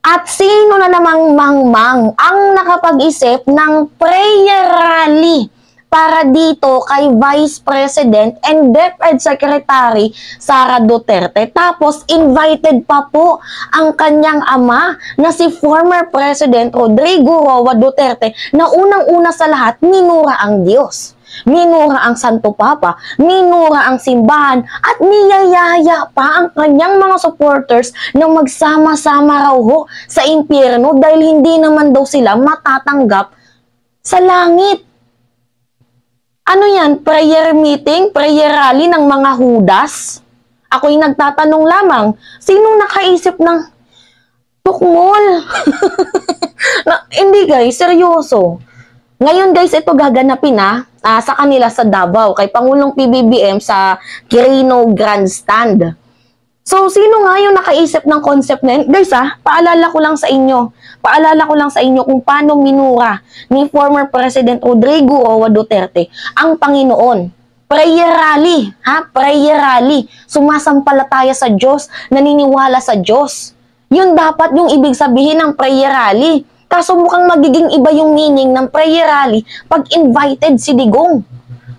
At sino na namang mangmang ang nakapag-isip ng prayer rally para dito kay Vice President and DepEd Secretary Sara Duterte. Tapos invited pa po ang kanyang ama na si former President Rodrigo Roa Duterte na unang-una sa lahat minura ang Diyos. Minura ang Santo Papa, minura ang simbahan, at niyayaya pa ang kanyang mga supporters na magsama-sama raw ho sa impyerno dahil hindi naman daw sila matatanggap sa langit. Ano yan? Prayer meeting? Prayer rally ng mga Hudas? Ako'y nagtatanong lamang, sinong nakaisip ng tukmol? Hindi guys, seryoso. Ngayon guys, ito gaganapin sa kanila sa Davao, kay Pangulong PBBM sa Quirino Grandstand. So, sino nga yung nakaisip ng concept na yun? Guys paalala ko lang sa inyo. Paalala ko lang sa inyo kung paano minura ni former President Rodrigo Roa Duterte ang Panginoon. Prayer rally, prayer rally. Sumasampalataya sa Diyos, naniniwala sa Diyos. Yun dapat yung ibig sabihin ng prayer rally. Kaso mukhang magiging iba yung meaning ng prayer rally pag invited si Digong.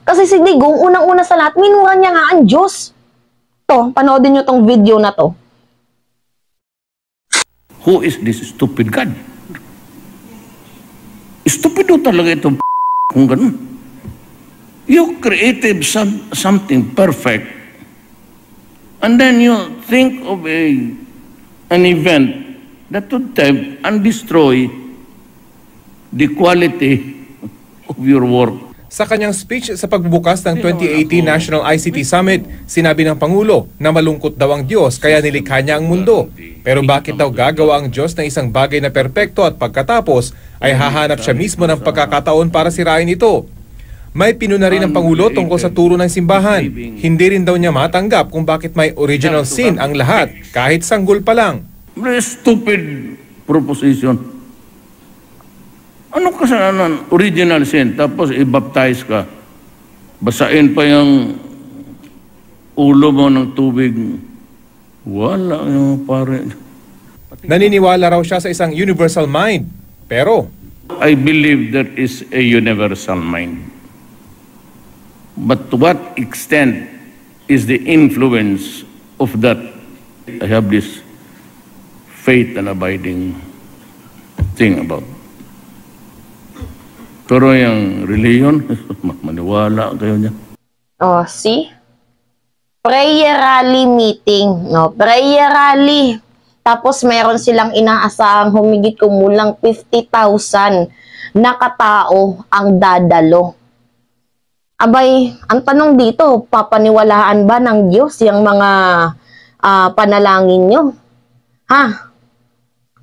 Kasi si Digong, unang-una sa lahat, minura niya nga ang Diyos. To, panoodin nyo tong video na to. Who is this stupid God? Stupido talaga itong kung ganun. You created something perfect and then you think of an event that would tempt and destroy the quality of your work. Sa kanyang speech sa pagbubukas ng 2018 National ICT Summit, sinabi ng Pangulo na malungkot daw ang Diyos kaya nilikha niya ang mundo. Pero bakit daw gagawa ang Diyos ng isang bagay na perpekto at pagkatapos ay hahanap siya mismo ng pagkakataon para sirain ito? May pinuna rin ang Pangulo tungkol sa turo ng simbahan. Hindi rin daw niya matanggap kung bakit may original sin ang lahat kahit sanggol pa lang. Very stupid proposition. Ano kasalanan? Original sin, tapos i-baptize ka. Basain pa yung ulo mo ng tubig. Wala yung pare. Naniniwala raw siya sa isang universal mind. Pero I believe there is a universal mind. But to what extent is the influence of that? I have this faith and abiding thing about. Pero yung religion, maniwala kayo niya. Oh, see? Prayer rally meeting. No, prayer rally. Tapos meron silang inaasahang humigit kumulang 50,000 na katao ang dadalo. Abay, ang tanong dito, papaniwalaan ba ng Diyos yung mga panalangin nyo?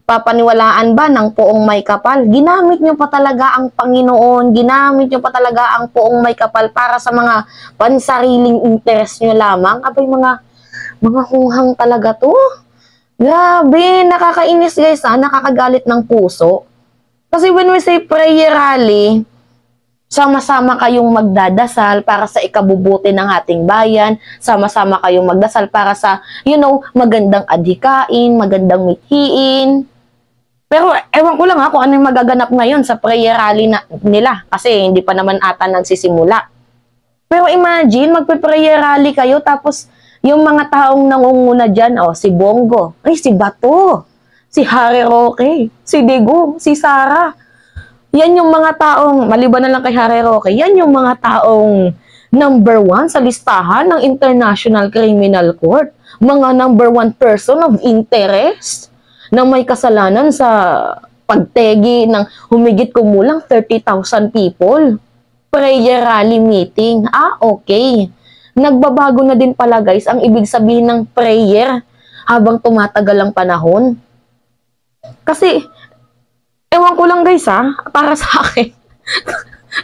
Papaniwalaan ba ng poong may kapal? Ginamit nyo pa talaga ang Panginoon, ginamit nyo pa talaga ang poong may kapal para sa mga pansariling interes nyo lamang? Abay, mga hunghang talaga to. Grabe, nakakainis guys nakakagalit ng puso. Kasi when we say prayer rally, sama-sama kayong magdadasal para sa ikabubuti ng ating bayan, sama-sama kayong magdasal para sa, magandang adhikain, magandang mithiin. Pero ewan ko lang kung ano yung magaganap ngayon sa prayer rally nila kasi hindi pa naman ata nagsisimula. Pero imagine, magpe-prayer rally kayo tapos yung mga taong nangunguna dyan, si Bongo, si Bato, si Harry Roque, si Digong, si Sara. Yan yung mga taong, maliban na lang kay Harry Roque, yan yung mga taong number 1 sa listahan ng International Criminal Court. Mga number 1 person of interest na may kasalanan sa pagtegi ng humigit kumulang 30,000 people. Prayer rally meeting. Okay. Nagbabago na din pala guys ang ibig sabihin ng prayer habang tumatagal ang panahon. Kasi, ewan ko lang guys para sa akin,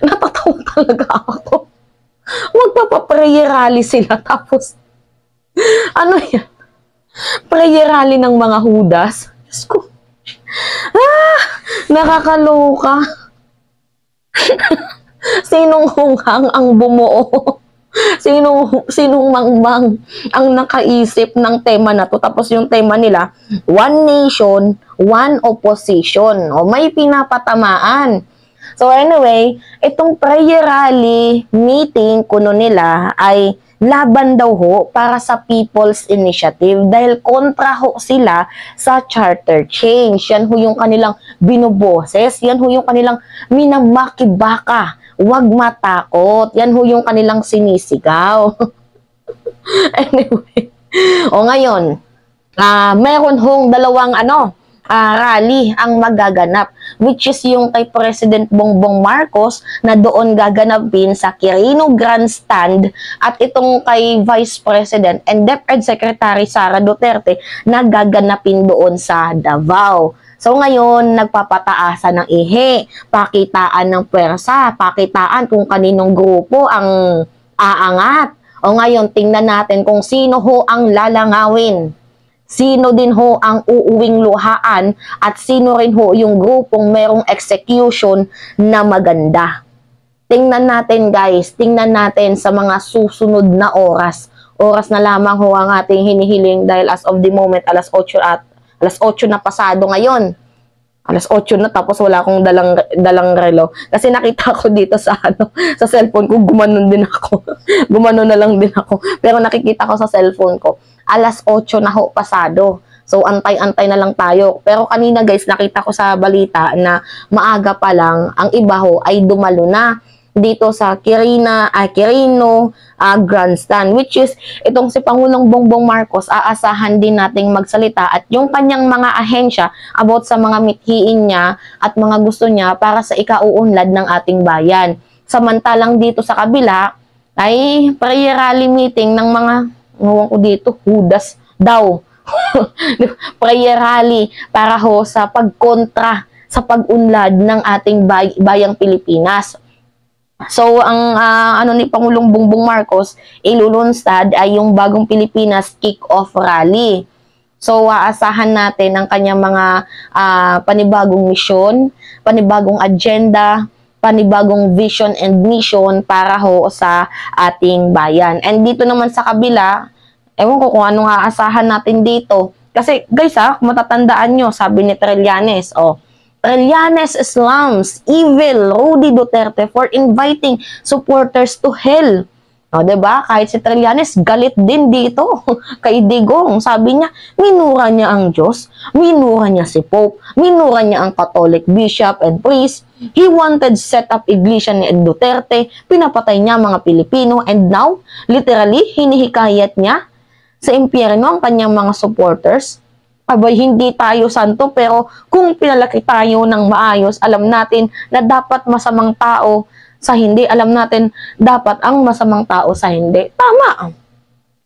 natatawa talaga ako. Magpapaprayer rally sila tapos, ano yan? Prayer rally ng mga Hudas. Diyos ko. Nakakaloka. Sinong hunghang ang bumuo? Sinong mangmang ang nakaisip ng tema na to? Tapos yung tema nila, one nation, one opposition. O may pinapatamaan. So anyway, itong prayer rally meeting kuno nila ay laban daw ho para sa People's Initiative dahil kontra ho sila sa charter change. Yan ho yung kanilang binuboses. Yan ho yung kanilang minamakibaka. Huwag matakot. Yan ho yung kanilang sinisigaw. Anyway. O ngayon, meron hong dalawang rally ang magaganap, which is yung kay President Bongbong Marcos na doon gaganapin sa Quirino Grandstand at itong kay Vice President and DepEd Secretary Sara Duterte na gaganapin doon sa Davao. So ngayon, nagpapataasan ng ihe, pakitaan ng pwersa, pakitaan kung kaninong grupo ang aangat. O ngayon, tingnan natin kung sino ho ang lalangawin. Sino din ho ang uuwing luhaan at sino rin ho yung grupong merong execution na maganda. Tingnan natin guys, tingnan natin sa mga susunod na oras. Oras na lamang ho ang ating hinihiling dahil as of the moment, alas 8 na pasado ngayon. Alas 8 na tapos wala akong dalang relo. Kasi nakita ko dito sa sa cellphone ko, gumanon din ako. Gumanon na lang din ako. Pero nakikita ko sa cellphone ko, alas 8 na ho pasado. So antay-antay na lang tayo. Pero kanina guys, nakita ko sa balita na maaga pa lang, ang iba ho ay dumalo na dito sa Quirino Grandstand, which is itong si Pangulong Bongbong Marcos, aasahan din nating magsalita at yung kanyang mga ahensya about sa mga mithiin niya at mga gusto niya para sa ikauunlad ng ating bayan. Samantalang dito sa kabila ay prayer rally meeting ng mga, ngawang ko dito, Judas daw. Prayer rally para ho sa pagkontra sa pag-unlad ng ating bayang Pilipinas. So, ang ni Pangulong Bongbong Marcos, ilulunsad ay yung Bagong Pilipinas Kick-Off Rally. So, aasahan natin ang kanyang mga panibagong misyon, panibagong agenda, panibagong vision and mission para ho sa ating bayan. And dito naman sa kabila, ewan ko kung anong aasahan natin dito. Kasi, guys matatandaan nyo, sabi ni Trillanes, Trillanes slams evil Rudy Duterte for inviting supporters to hell. O, diba? Kahit si Trillanes, galit din dito kay Digong. Sabi niya, minura niya ang Diyos, minura niya si Pope, minura niya ang Catholic bishop and priest. He wanted set up iglesia ni Duterte, pinapatay niya mga Pilipino, and now, literally, hinihikayat niya sa impyerno ang kanyang mga supporters. Abay, hindi tayo santo, pero kung pinalaki tayo ng maayos, alam natin na dapat masamang tao sa hindi. Alam natin dapat ang masamang tao sa hindi. Tama.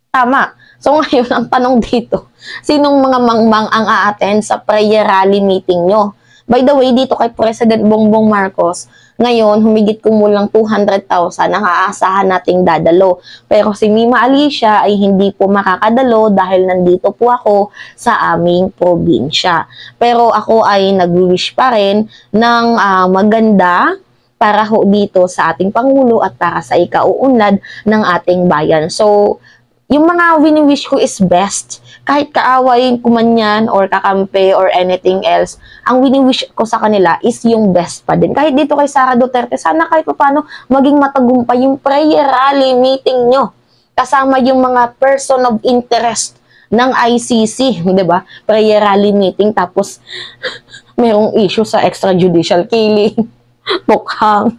Tama. So ngayon, ang tanong dito, sinong mga mangmang ang a-attend sa prayer rally meeting nyo? By the way, dito kay President Bongbong Marcos, ngayon, humigit kumulang 200,000 ang aasahan nating dadalo. Pero si Mima Alicia ay hindi po makakadalo dahil nandito po ako sa aming probinsya. Pero ako ay nag-wish pa rin ng maganda para ho dito sa ating Pangulo at para sa ikauunlad ng ating bayan. So, yung mga wini-wish ko is best. Kahit kaaway ko man yan or kakampi or anything else, ang wini-wish ko sa kanila is yung best pa din. Kahit dito kay Sara Duterte, sana kahit paano maging matagumpay yung prayer rally meeting nyo. Kasama yung mga person of interest ng ICC, di ba? Prayer rally meeting, tapos mayroong issue sa extrajudicial killing, tukhang,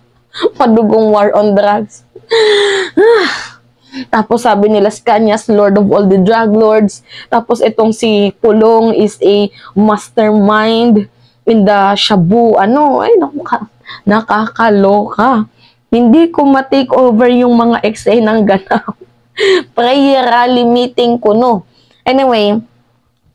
padugong war on drugs. Tapos sabi nila Kanyas, Lord of all the drug lords. Tapos itong si Pulong is a mastermind in the shabu. Nakakaloka. Hindi ko ma-take over yung mga eksena ng ganap. Prayer rally meeting ko, no. Anyway,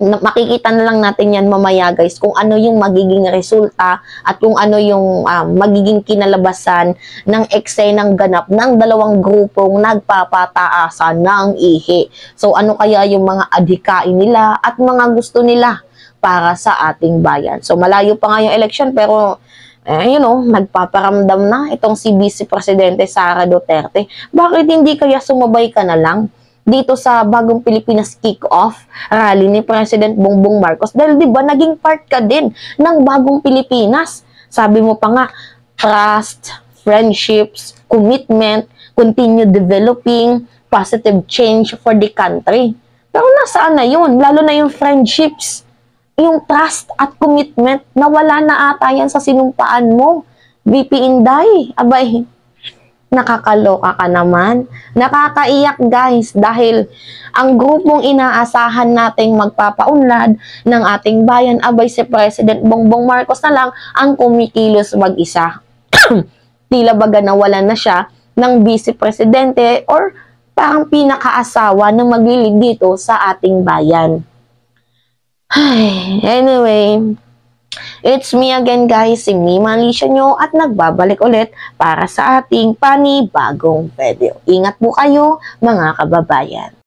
makikita na lang natin yan mamaya guys kung ano yung magiging resulta at kung ano yung magiging kinalabasan ng eksenang ganap ng dalawang grupong nagpapataasan ng ihi. So ano kaya yung mga adhikain nila at mga gusto nila para sa ating bayan. So malayo pa nga yung election pero Nagpaparamdam na itong si Vice Presidente Sara Duterte. Bakit hindi kaya sumabay ka na lang dito sa Bagong Pilipinas kick-off rally ni President Bongbong Marcos? Dahil di ba naging part ka din ng Bagong Pilipinas. Sabi mo pa nga, trust, friendships, commitment, continue developing, positive change for the country. Pero nasaan na yun? Lalo na yung friendships, yung trust at commitment, nawala na ata yan sa sinumpaan mo. VP Inday, abay, nakakaloka ka naman. Nakakaiyak guys dahil ang grupong inaasahan nating magpapaunlad ng ating bayan, abay si President Bongbong Marcos na lang ang kumikilos mag-isa. Tila baga nawalan na siya ng Vice Presidente or parang pinakaasawa na maglilig dito sa ating bayan. Anyway, it's me again guys, si Mima Alicia nyo at nagbabalik ulit para sa ating panibagong video. Ingat po kayo mga kababayan.